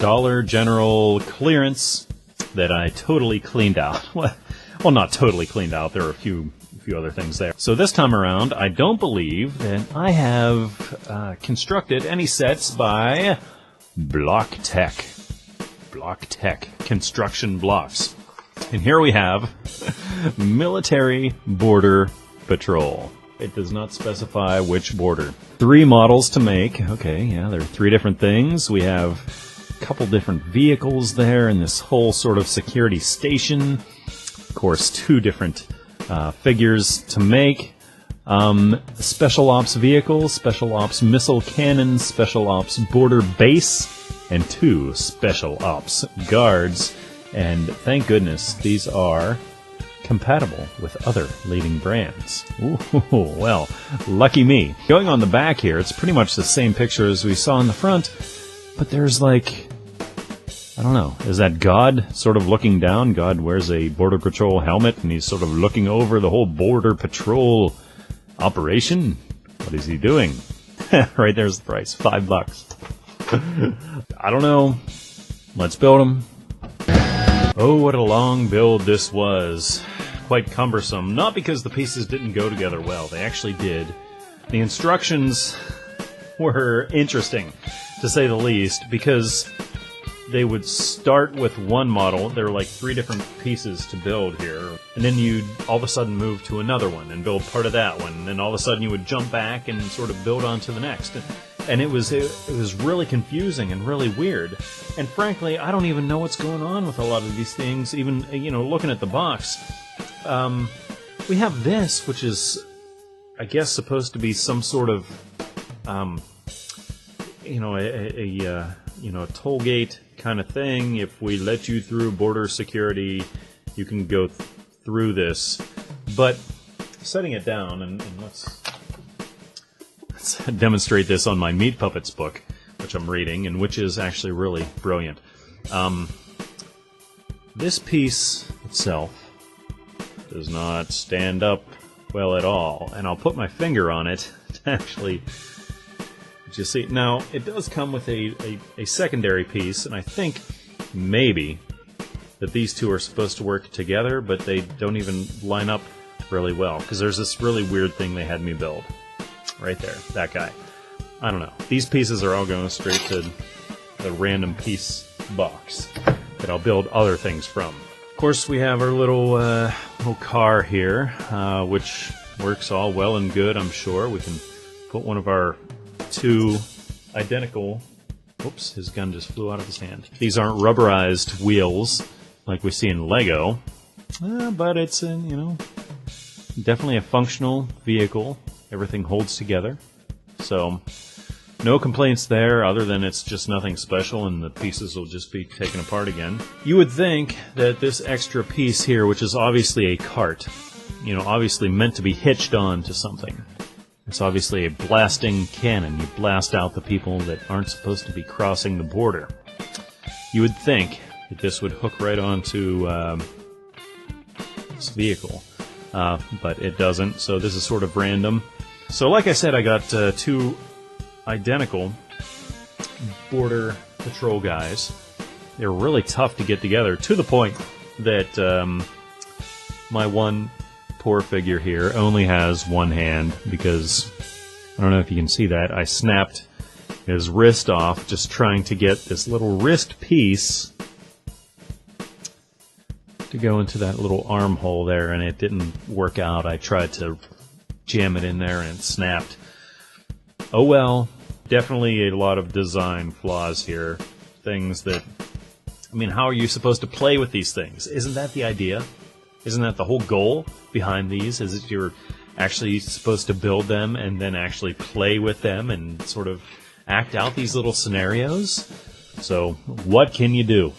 Dollar General clearance that I totally cleaned out. Well, not totally cleaned out. There are a few other things there. So this time around, I don't believe that I have constructed any sets by BlockTech. BlockTech construction blocks. And here we have Military Border Patrol. It does not specify which border. 3 models to make. Okay, yeah, there are 3 different things. We have a couple different vehicles there in this whole sort of security station. Of course, 2 different figures to make. Special Ops vehicle, Special Ops missile cannon, Special Ops border base, and 2 Special Ops guards. And thank goodness these are compatible with other leading brands. Ooh, well, lucky me. Going on the back here, it's pretty much the same picture as we saw in the front, but there's like, I don't know, is that God sort of looking down? God wears a Border Patrol helmet and he's sort of looking over the whole Border Patrol operation? What is he doing? Right there's the price, $5. I don't know. Let's build them. Oh, what a long build this was. Quite cumbersome. Not because the pieces didn't go together well. They actually did. The instructions were interesting, to say the least, because they would start with one model. There were like 3 different pieces to build here. And then you'd all of a sudden move to another one and build part of that one. And then all of a sudden you would jump back and sort of build onto the next. And it was really confusing and really weird. And frankly, I don't even know what's going on with a lot of these things. Even, looking at the box, we have this, which is, I guess, supposed to be some sort of, a toll gate kind of thing. If we let you through border security, you can go through this. But setting it down, and let's demonstrate this on my Meat Puppets book, which I'm reading, and which is actually really brilliant. This piece itself does not stand up well at all, and I'll put my finger on it to actually just see. Now, it does come with a secondary piece, and I think maybe that these 2 are supposed to work together, but they don't even line up really well, because there's this really weird thing they had me build. Right there, that guy. I don't know. These pieces are all going straight to the random piece box that I'll build other things from. Of course, we have our little car here, which works all well and good, I'm sure. We can put one of our 2 identical... Oops, his gun just flew out of his hand. These aren't rubberized wheels like we see in Lego, but it's, definitely a functional vehicle. Everything holds together, so no complaints there other than it's just nothing special and the pieces will just be taken apart again. You would think that this extra piece here, which is obviously a cart, obviously meant to be hitched on to something. It's obviously a blasting cannon. You blast out the people that aren't supposed to be crossing the border. You would think that this would hook right onto this vehicle, but it doesn't, so this is sort of random. So like I said, I got 2 identical Border Patrol guys. They're really tough to get together, to the point that my one poor figure here only has one hand, because, I don't know if you can see that, I snapped his wrist off just trying to get this little wrist piece to go into that little armhole there, and it didn't work out. I tried to jam it in there and it snapped. Oh well, definitely a lot of design flaws here. Things that, how are you supposed to play with these things? Isn't that the idea? Isn't that the whole goal behind these? Is that you're actually supposed to build them and then actually play with them and sort of act out these little scenarios? So what can you do?